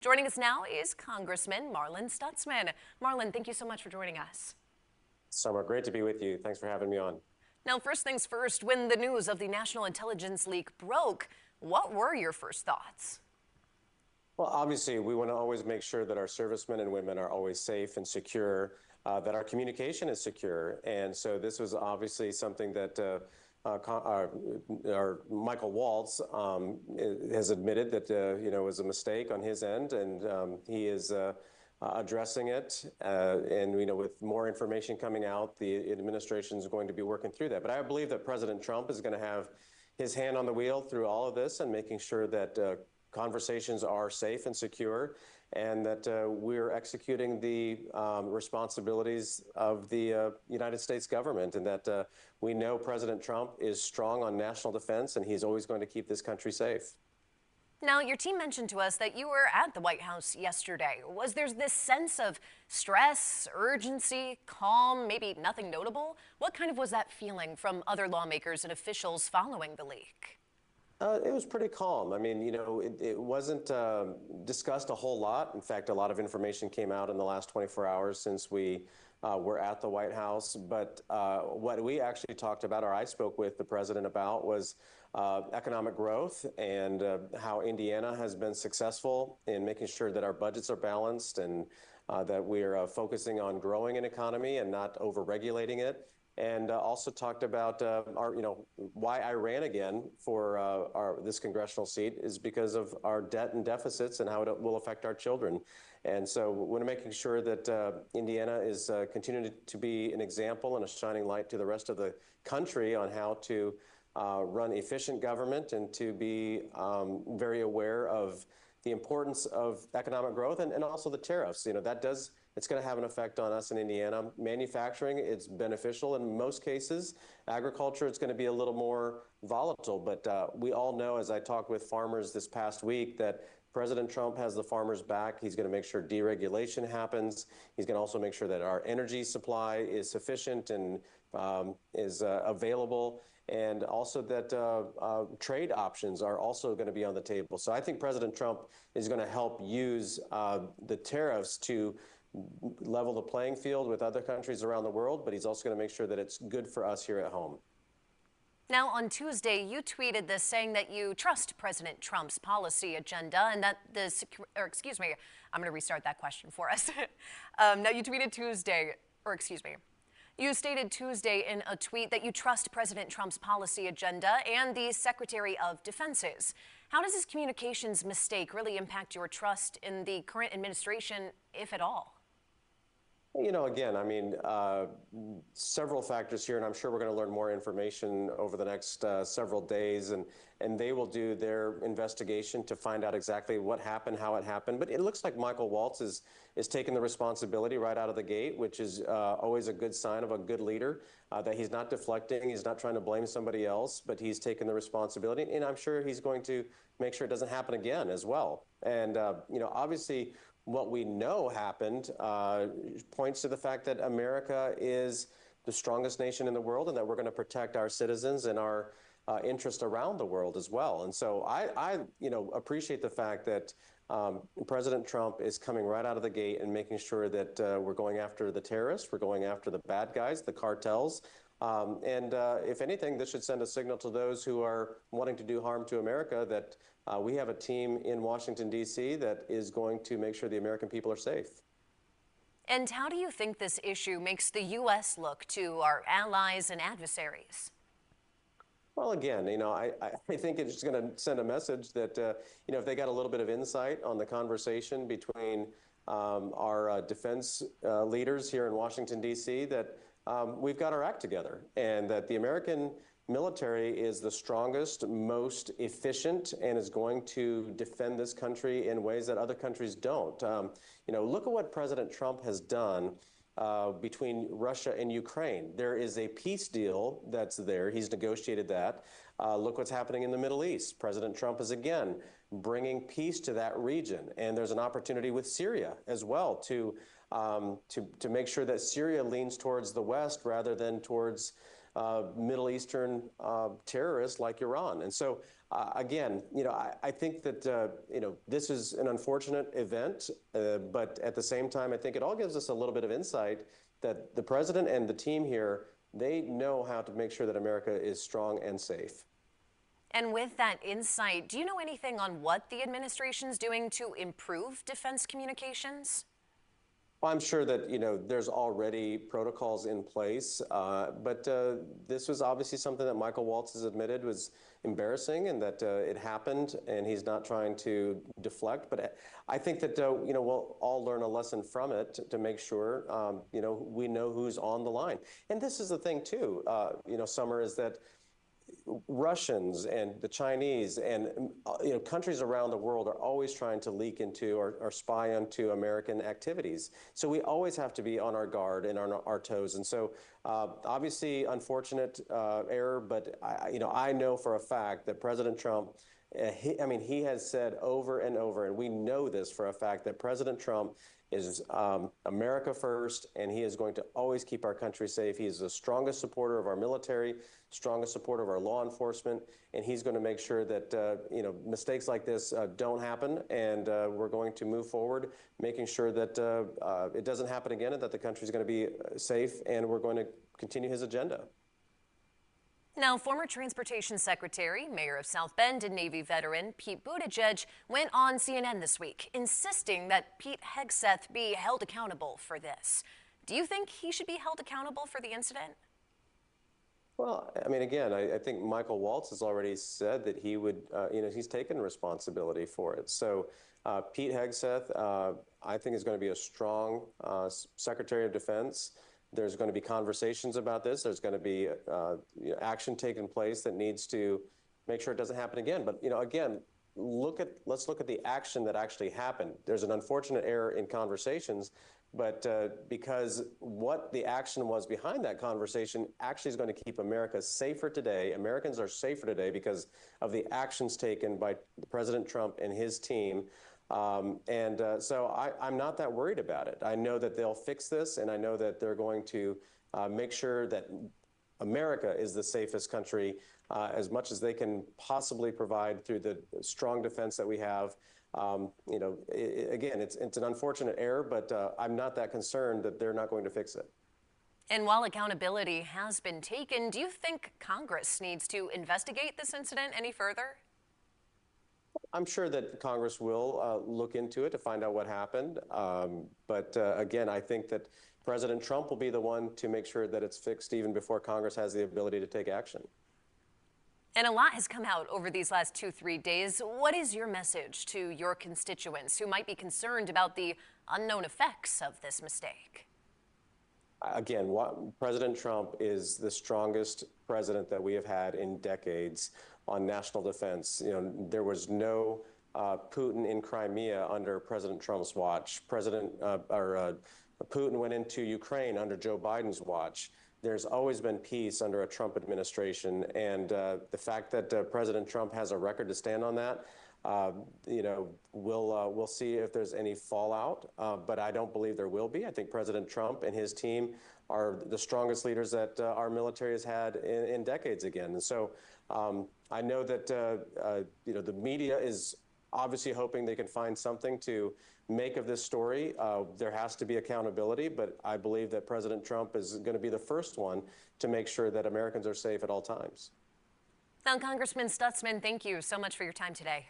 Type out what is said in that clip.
Joining us now is Congressman Marlin Stutzman. Marlin, thank you so much for joining us. Summer, great to be with you. Thanks for having me on. Now, first things first, when the news of the National Intelligence Leak broke, what were your first thoughts? Well, obviously, we want to always make sure that our servicemen and women are always safe and secure, that our communication is secure. And so this was obviously something that our Michael Waltz has admitted that was a mistake on his end, and he is addressing it. And with more information coming out, the administration is going to be working through that. But I believe that President Trump is going to have his hand on the wheel through all of this and making sure that conversations are safe and secure, and that we're executing the responsibilities of the United States government, and that we know President Trump is strong on national defense, and he's always going to keep this country safe. Now, your team mentioned to us that you were at the White House yesterday. Was there this sense of stress, urgency, calm, maybe nothing notable? What kind of was that feeling from other lawmakers and officials following the leak? It was pretty calm. I mean, it wasn't discussed a whole lot. In fact, a lot of information came out in the last 24 hours since we were at the White House. But what we actually talked about, or I spoke with the president about, was economic growth and how Indiana has been successful in making sure that our budgets are balanced, and that we're focusing on growing an economy and not over-regulating it. And also talked about why I ran again for this congressional seat is because of our debt and deficits and how it will affect our children. And so we're making sure that Indiana is continuing to be an example and a shining light to the rest of the country on how to run efficient government, and to be very aware of the importance of economic growth, and also the tariffs. It's going to have an effect on us in Indiana. Manufacturing, it's beneficial in most cases. Agriculture, it's going to be a little more volatile. But we all know, as I talked with farmers this past week, that President Trump has the farmers back. He's going to make sure deregulation happens. He's going to also make sure that our energy supply is sufficient and is available, and also that trade options are also going to be on the table. So I think President Trump is going to help use the tariffs to level the playing field with other countries around the world, but he's also going to make sure that it's good for us here at home. Now, on Tuesday, you tweeted this, saying that you trust President Trump's policy agenda, and that I'm going to restart that question for us. Now, you tweeted Tuesday, you stated Tuesday in a tweet that you trust President Trump's policy agenda and the Secretary of Defense's. How does this communications mistake really impact your trust in the current administration, if at all? Again, I mean, several factors here, and I'm sure we're going to learn more information over the next several days, and they will do their investigation to find out exactly what happened, how it happened. But it looks like Michael Waltz is taking the responsibility right out of the gate, which is always a good sign of a good leader, that he's not deflecting, he's not trying to blame somebody else, but he's taking the responsibility, and I'm sure he's going to make sure it doesn't happen again as well. And, obviously, what we know happened points to the fact that America is the strongest nation in the world, and that we're going to protect our citizens and our interest around the world as well. And so I appreciate the fact that President Trump is coming right out of the gate and making sure that we're going after the terrorists, we're going after the bad guys, the cartels. And if anything, this should send a signal to those who are wanting to do harm to America that we have a team in Washington, D.C. that is going to make sure the American people are safe. And how do you think this issue makes the U.S. look to our allies and adversaries? Well, again, I think it's going to send a message that, if they got a little bit of insight on the conversation between our defense leaders here in Washington, D.C., that we've got our act together, and that the American military is the strongest, most efficient, and is going to defend this country in ways that other countries don't. Look at what President Trump has done between Russia and Ukraine. There is a peace deal that's there. He's negotiated that. Look what's happening in the Middle East. President Trump is again bringing peace to that region, and there's an opportunity with Syria as well to make sure that Syria leans towards the West rather than towards Middle Eastern terrorists like Iran. And so, again, I think that, this is an unfortunate event, but at the same time, I think it all gives us a little bit of insight that the president and the team here, they know how to make sure that America is strong and safe. And with that insight, do you know anything on what the administration's doing to improve defense communications? Well, I'm sure that there's already protocols in place, but this was obviously something that Michael Waltz has admitted was embarrassing, and that it happened, and he's not trying to deflect. But I think that we'll all learn a lesson from it to make sure we know who's on the line. And this is the thing too, Summer, is that Russians and the Chinese and countries around the world are always trying to leak into or spy onto American activities. So we always have to be on our guard and on our toes. And so obviously unfortunate error, but I know for a fact that President Trump, he has said over and over, and we know this for a fact, that President Trump is America first, and he is going to always keep our country safe. He is the strongest supporter of our military, strongest supporter of our law enforcement, and he's going to make sure that mistakes like this don't happen, and we're going to move forward, making sure that it doesn't happen again, and that the country is going to be safe, and we're going to continue his agenda. Now, former Transportation Secretary, Mayor of South Bend, and Navy veteran Pete Buttigieg went on CNN this week, insisting that Pete Hegseth be held accountable for this. Do you think he should be held accountable for the incident? Well, again, I think Michael Waltz has already said that he would, he's taken responsibility for it. So Pete Hegseth, I think, is going to be a strong Secretary of Defense. There's going to be conversations about this. There's going to be action taking place that needs to make sure it doesn't happen again. But again, let's look at the action that actually happened. There's an unfortunate error in conversations, but because what the action was behind that conversation actually is going to keep America safer today. Americans are safer today because of the actions taken by President Trump and his team. So I'm not that worried about it. I know that they'll fix this, and I know that they're going to make sure that America is the safest country as much as they can possibly provide through the strong defense that we have. Again, it's an unfortunate error, but I'm not that concerned that they're not going to fix it. And while accountability has been taken, do you think Congress needs to investigate this incident any further? I'm sure that Congress will look into it to find out what happened. But again, I think that President Trump will be the one to make sure that it's fixed even before Congress has the ability to take action. And a lot has come out over these last 2-3 days. What is your message to your constituents who might be concerned about the unknown effects of this mistake? Again, President Trump is the strongest president that we have had in decades on national defense. There was no Putin in Crimea under President Trump's watch. Putin went into Ukraine under Joe Biden's watch. There's always been peace under a Trump administration, and the fact that President Trump has a record to stand on that, we'll see if there's any fallout, but I don't believe there will be. I think President Trump and his team are the strongest leaders that our military has had in decades again. And so I know that the media is obviously hoping they can find something to make of this story. There has to be accountability, but I believe that President Trump is going to be the first one to make sure that Americans are safe at all times. Now, Congressman Stutzman, thank you so much for your time today.